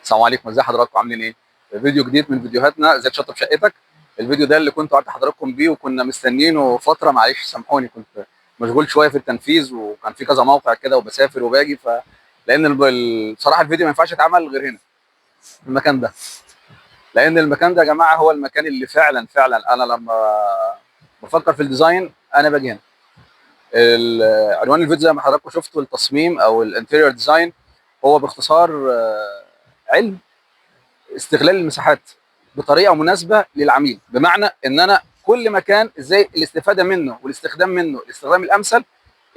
السلام عليكم، ازي حضراتكم؟ عاملين ايه؟ فيديو جديد من فيديوهاتنا ازاي تشطب شقتك. الفيديو ده اللي كنت وعدت حضراتكم بيه وكنا مستنينه فتره، معلش سامحوني، كنت مشغول شويه في التنفيذ وكان في كذا موقع كده وبسافر وباجي، لان بصراحه الفيديو ما ينفعش يتعمل غير هنا في المكان ده، لان المكان ده يا جماعه هو المكان اللي فعلا انا لما بفكر في الديزاين انا باجي هنا. عنوان الفيديو زي ما حضراتكم شفتوا، التصميم او الانتيريور ديزاين هو باختصار علم استغلال المساحات بطريقه مناسبه للعميل، بمعنى ان انا كل مكان ازاي الاستفاده منه والاستخدام منه الاستخدام الامثل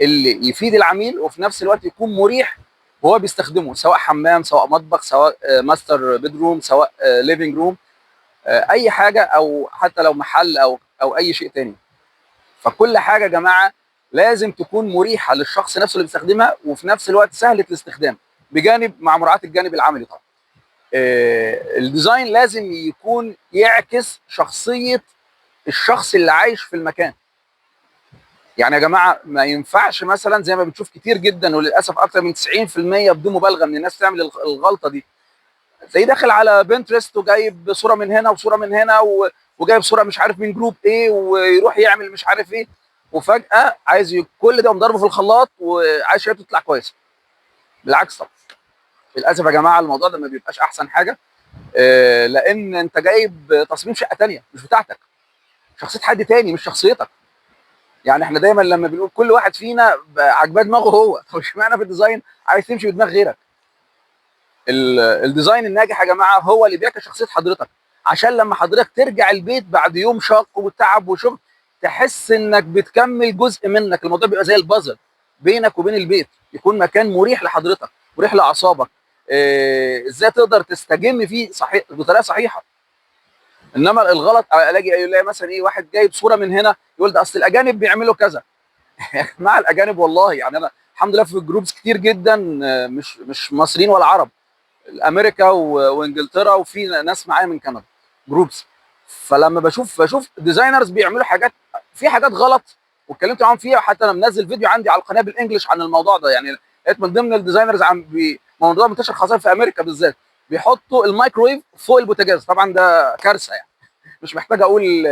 اللي يفيد العميل وفي نفس الوقت يكون مريح وهو بيستخدمه، سواء حمام سواء مطبخ سواء ماستر بيدروم سواء ليفنج روم، اي حاجه، او حتى لو محل او اي شيء تاني. فكل حاجه يا جماعه لازم تكون مريحه للشخص نفسه اللي بيستخدمها وفي نفس الوقت سهله الاستخدام، بجانب مع مراعاه الجانب العملي طبعا. الديزاين لازم يكون يعكس شخصيه الشخص اللي عايش في المكان. يعني يا جماعه ما ينفعش مثلا زي ما بنشوف كتير جدا، وللاسف اكثر من 90% بدون مبالغه من الناس تعمل الغلطه دي، زي داخل على بنترست وجايب صوره من هنا وصوره من هنا وجايب صوره مش عارف من جروب ايه ويروح يعمل مش عارف ايه، وفجاه عايز كل ده مضربه في الخلاط وعايز شهادته تطلع كويسه. بالعكس طبعا، للاسف يا جماعه الموضوع ده ما بيبقاش احسن حاجه، لان انت جايب تصميم شقه تانية مش بتاعتك، شخصيه حد تاني مش شخصيتك. يعني احنا دايما لما بنقول كل واحد فينا عجباه دماغه هو، طب اشمعنى في الديزاين عايز تمشي بدماغ غيرك؟ الديزاين الناجح يا جماعه هو اللي بيعكس شخصيه حضرتك، عشان لما حضرتك ترجع البيت بعد يوم شاق وتعب وشغل تحس انك بتكمل جزء منك، الموضوع بيبقى زي البازل بينك وبين البيت، يكون مكان مريح لحضرتك مريح لاعصابك، ازاي تقدر تستجم فيه صحيح بطريقه صحيحه. انما الغلط الاقي مثلا ايه، واحد جايب صوره من هنا يقول ده اصل الاجانب بيعملوا كذا. يا جماعه الاجانب والله، يعني انا الحمد لله في جروبس كتير جدا، مش مصريين ولا عرب، امريكا وانجلترا، وفي ناس معايا من كندا جروبس. فلما بشوف ديزاينرز بيعملوا حاجات، في حاجات غلط واتكلمت معاهم فيها، حتى انا منزل فيديو عندي على القناه بالانجلش عن الموضوع ده. يعني لقيت من ضمن الديزاينرز عم موضوع منتشر خاصه في امريكا بالذات، بيحطوا الميكرويف فوق البوتاجاز. طبعا ده كارثه، يعني مش محتاج اقول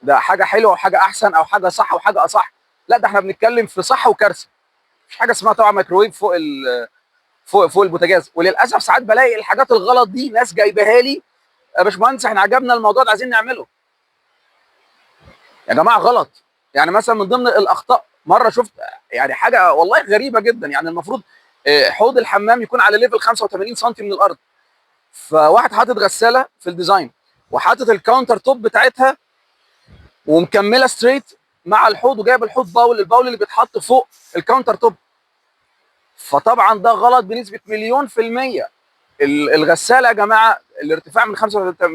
ده حاجه حلوه وحاجه احسن او حاجه صح وحاجه اصح، لا ده احنا بنتكلم في صح وكارثه. مفيش حاجه اسمها طبعا ميكرويف فوق البوتاجاز. وللاسف ساعات بلاقي الحاجات الغلط دي ناس جايباها لي، يا باشمهندس احنا عجبنا الموضوع ده عايزين نعمله. يا جماعه غلط. يعني مثلا من ضمن الاخطاء مره شفت يعني حاجه والله غريبه جدا، يعني المفروض حوض الحمام يكون على ليفل 85 سم من الارض، فواحد حاطط غساله في الديزاين وحاطط الكاونتر توب بتاعتها ومكمله ستريت مع الحوض، وجايب الحوض الباول اللي بيتحط فوق الكاونتر توب. فطبعا ده غلط بنسبه مليون في الميه. الغساله يا جماعه الارتفاع من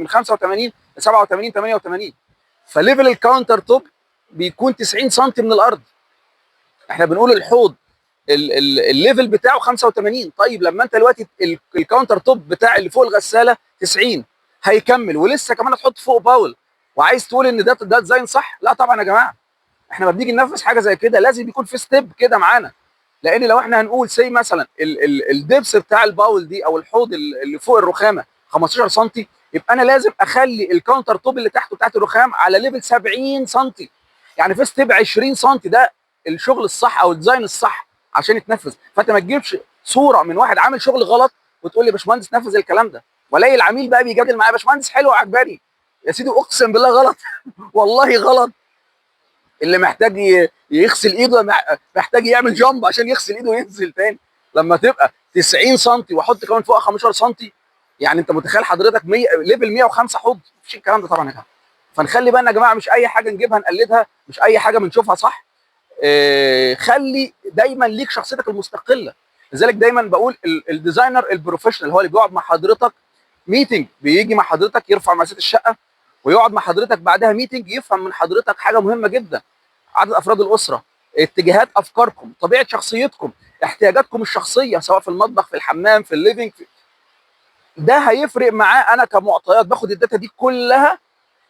85 ل 87 88، فليفل الكاونتر توب بيكون 90 سم من الارض. احنا بنقول الحوض الليفل بتاعه 85، طيب لما انت دلوقتي الكاونتر توب بتاع اللي فوق الغساله 90 هيكمل ولسه كمان هتحط فوق باول وعايز تقول ان ده ديزاين صح؟ لا طبعا يا جماعه، احنا ما بنيجي ننفذ حاجه زي كده لازم يكون في ستيب كده معانا. لان لو احنا هنقول سي مثلا الدبس بتاع الباول دي او الحوض اللي فوق الرخامه 15 سم، يبقى انا لازم اخلي الكاونتر توب اللي تحته بتاعت الرخام على ليفل 70 سم، يعني في ستيب 20 سم. ده الشغل الصح او الديزاين الصح عشان يتنفذ. فانت ما تجيبش صوره من واحد عامل شغل غلط وتقول لي يا باشمهندس نفذ الكلام ده، والاقي العميل بقى بيجادل معايا يا باشمهندس حلو وعجباني. يا سيدي اقسم بالله غلط والله غلط. اللي محتاج يغسل ايده محتاج يعمل جامب عشان يغسل ايده وينزل تاني. لما تبقى 90 سم واحط كمان فوق 15 سم، يعني انت متخيل حضرتك 100 ليفل 105 حوض؟ مفيش الكلام ده طبعا يا جماعه. فنخلي بالنا يا جماعه، مش اي حاجه نجيبها نقلدها، مش اي حاجه بنشوفها صح. خلي دايما ليك شخصيتك المستقله. لذلك دايما بقول الديزاينر البروفيشنال هو اللي بيقعد مع حضرتك ميتنج، بيجي مع حضرتك يرفع مقاسات الشقه ويقعد مع حضرتك بعدها ميتنج يفهم من حضرتك حاجه مهمه جدا: عدد افراد الاسره، اتجاهات افكاركم، طبيعه شخصيتكم، احتياجاتكم الشخصيه سواء في المطبخ في الحمام في الليفنج ده هيفرق معاه. انا كمعطيات باخد الداتا دي كلها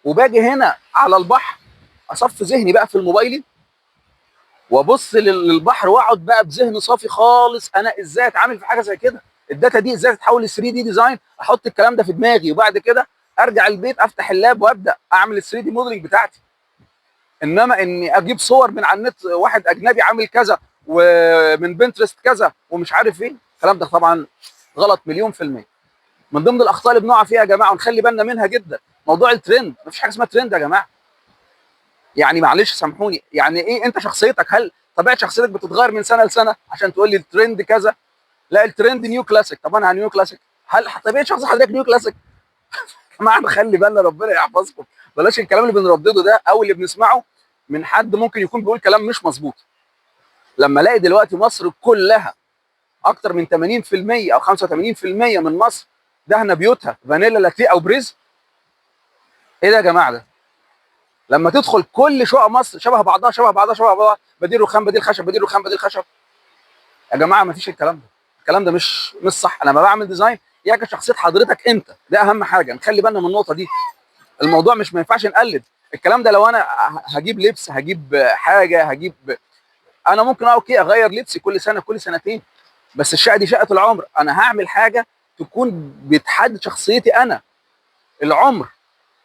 وباجي هنا على البحر اصفي ذهني بقى في الموبايل وابص للبحر واقعد بقى بذهن صافي خالص انا ازاي اتعامل في حاجه زي كده. الداتا دي ازاي تتحول ل 3 دي ديزاين، احط الكلام ده في دماغي، وبعد كده ارجع البيت افتح اللاب وابدا اعمل ال 3 دي موديلنج بتاعتي. انما اني اجيب صور من على النت، واحد اجنبي عامل كذا ومن بنترست كذا ومش عارف ايه، الكلام ده طبعا غلط مليون في المية. من ضمن الاخطاء اللي بنقع فيها يا جماعه ونخلي بالنا منها جدا موضوع الترند. مفيش حاجه اسمها ترند يا جماعه. يعني معلش سامحوني، يعني ايه انت شخصيتك، هل طبيعه شخصيتك بتتغير من سنه لسنه عشان تقول لي الترند كذا؟ لا، الترند نيو كلاسيك. طب انا نيو كلاسيك، هل طبيعه شخص حضرتك نيو كلاسيك؟ يا جماعه نخلي بالنا، ربنا يحفظكم. بلاش الكلام اللي بنردده ده او اللي بنسمعه من حد ممكن يكون بيقول كلام مش مظبوط. لما الاقي دلوقتي مصر كلها اكتر من 80% او 85% من مصر دهنه بيوتها فانيلا لاتيه او بريز، ايه ده يا جماعه ده؟ لما تدخل كل شقق مصر شبه بعضها شبه بعضها شبه بعضها، بديل رخام بديل خشب بديل رخام بديل خشب. يا جماعه ما فيش الكلام ده. الكلام ده مش صح. انا لما بعمل ديزاين يعكس شخصيه حضرتك انت، ده اهم حاجه. نخلي بالنا من النقطه دي. الموضوع مش، ما ينفعش نقلد الكلام ده. لو انا هجيب لبس، هجيب حاجه، هجيب، انا ممكن اوكي اغير لبسي كل سنه كل سنتين، بس الشقه دي شقه العمر. انا هعمل حاجه تكون بتحدد شخصيتي انا العمر.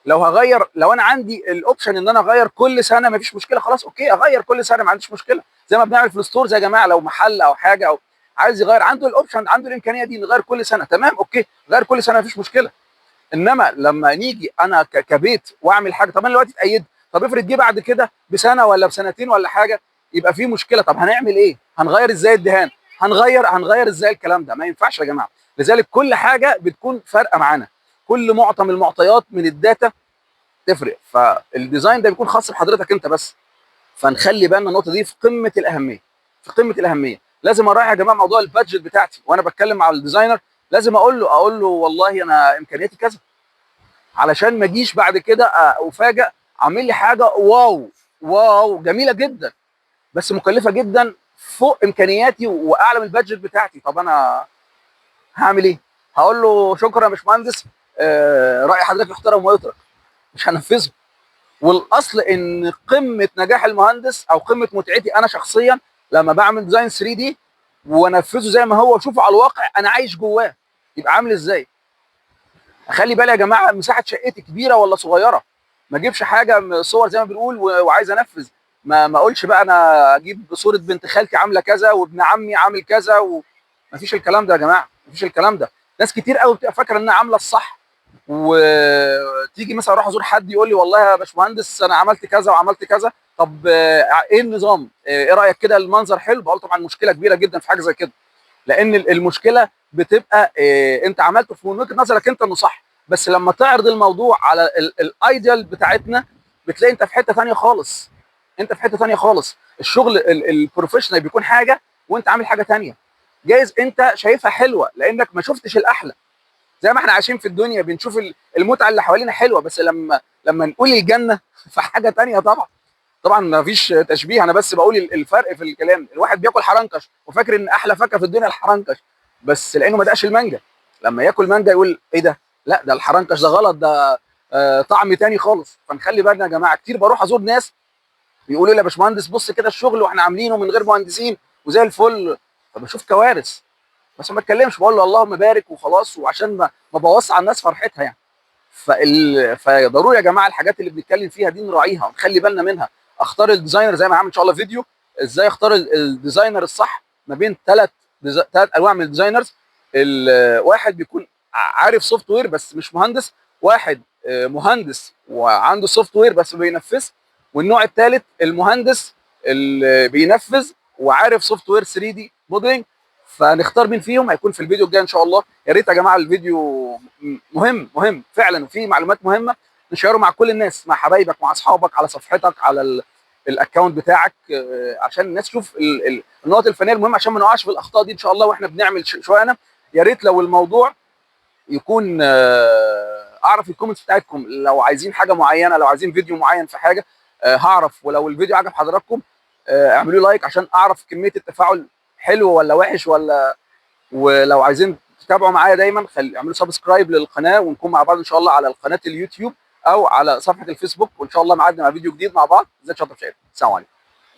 لو هغير، لو انا عندي الاوبشن ان انا اغير كل سنه مفيش مشكله، خلاص اوكي اغير كل سنه ما عنديش مشكله. زي ما بنعمل في الستورز يا جماعه، لو محل او حاجه او عايز يغير عنده الاوبشن، عنده الامكانيه دي نغير كل سنه، تمام اوكي غير كل سنه مفيش مشكله. انما لما نيجي انا كبيت واعمل حاجه، طب انا دلوقتي اتأيد، طب افرض جه بعد كده بسنه ولا بسنتين ولا حاجه يبقى في مشكله، طب هنعمل ايه؟ هنغير ازاي الدهان؟ هنغير ازاي الكلام ده؟ ما ينفعش يا جماعه. لذلك كل حاجه بتكون فارقه معانا، كل معطى من المعطيات من الداتا تفرق. فالديزاين ده بيكون خاص بحضرتك انت بس. فنخلي بالنا النقطه دي في قمه الاهميه، في قمه الاهميه. لازم اراعي يا جماعه موضوع البادجت بتاعتي وانا بتكلم مع الديزاينر. لازم اقول له والله انا امكانياتي كذا، علشان ما اجيش بعد كده افاجئ عامل لي حاجه واو واو جميله جدا بس مكلفه جدا فوق امكانياتي واعلى من البادجت بتاعتي. طب انا هعمل ايه؟ هقول له شكرا يا باشمهندس، راي حضرتك يحترم ويترك، مش هنفذه. والاصل ان قمه نجاح المهندس او قمه متعتي انا شخصيا لما بعمل ديزاين 3 دي وانفذه زي ما هو واشوفه على الواقع انا عايش جواه يبقى عامل ازاي. اخلي بالي يا جماعه مساحه شقتي كبيره ولا صغيره. ما اجيبش حاجه صور زي ما بنقول وعايز انفذ. ما اقولش بقى انا اجيب صوره بنت خالتي عامله كذا وابن عمي عامل كذا ما فيش الكلام ده يا جماعه، ما فيش الكلام ده. ناس كتير قوي بتبقى فاكره انها عامله الصح، وتيجي مثلا اروح ازور حد يقول لي والله يا باشمهندس انا عملت كذا وعملت كذا، طب ايه النظام؟ ايه رايك كده؟ المنظر حلو؟ بقول طبعا مشكله كبيره جدا في حاجه زي كده، لان المشكله بتبقى انت عملته في وجهه نظرك انت انه صح، بس لما تعرض الموضوع على الايديال بتاعتنا بتلاقي انت في حته ثانيه خالص. انت في حته ثانيه خالص. الشغل البروفيشنال بيكون حاجه وانت عامل حاجه ثانيه. جايز انت شايفها حلوه لانك ما شفتش الاحلى. زي ما احنا عايشين في الدنيا بنشوف المتعه اللي حوالينا حلوه، بس لما نقول الجنه فحاجه ثانيه طبعا. طبعا ما فيش تشبيه، انا بس بقول الفرق في الكلام. الواحد بياكل حرنكش وفاكر ان احلى فاكهه في الدنيا الحرنكش، بس لانه ما دقش المانجا. لما ياكل مانجا يقول ايه ده؟ لا ده الحرنكش ده غلط، ده طعم تاني خالص. فنخلي بالنا يا جماعه. كتير بروح ازور ناس بيقولوا لي يا باشمهندس بص كده الشغل واحنا عاملينه من غير مهندسين وزي الفل، فبشوف كوارث بس ما بتكلمش، بقول له اللهم بارك وخلاص، وعشان ما بوص على الناس فرحتها يعني. فضروري يا جماعه الحاجات اللي بنتكلم فيها دي نراعيها ونخلي بالنا منها. اختار الديزاينر زي ما هعمل ان شاء الله فيديو ازاي اختار الديزاينر الصح ما بين ثلاث انواع من الديزاينرز. واحد بيكون عارف سوفت وير بس مش مهندس، واحد مهندس وعنده سوفت وير بس بينفذ، والنوع الثالث المهندس اللي بينفذ وعارف سوفت وير 3 دي موديلنج. فنختار مين فيهم هيكون في الفيديو الجاي ان شاء الله. يا ريت يا جماعه الفيديو مهم فعلا وفيه معلومات مهمه، نشيره مع كل الناس، مع حبايبك مع اصحابك على صفحتك على الاكونت بتاعك، عشان الناس تشوف النقط الفنيه المهمه عشان ما نقعش في الاخطاء دي ان شاء الله واحنا بنعمل شويه. يا ريت لو الموضوع يكون اعرف الكومنتس بتاعتكم لو عايزين حاجه معينه، لو عايزين فيديو معين في حاجه هعرف. ولو الفيديو عجب حضراتكم اعملوا لايك عشان اعرف كميه التفاعل حلو ولا وحش ولا. ولو عايزين تتابعوا معايا دايما اعملوا سبسكرايب للقناه ونكون مع بعض ان شاء الله على قناه اليوتيوب او على صفحه الفيسبوك، وان شاء الله معادنا مع فيديو جديد مع بعض. ازيك شاطر شايف. السلام عليكم.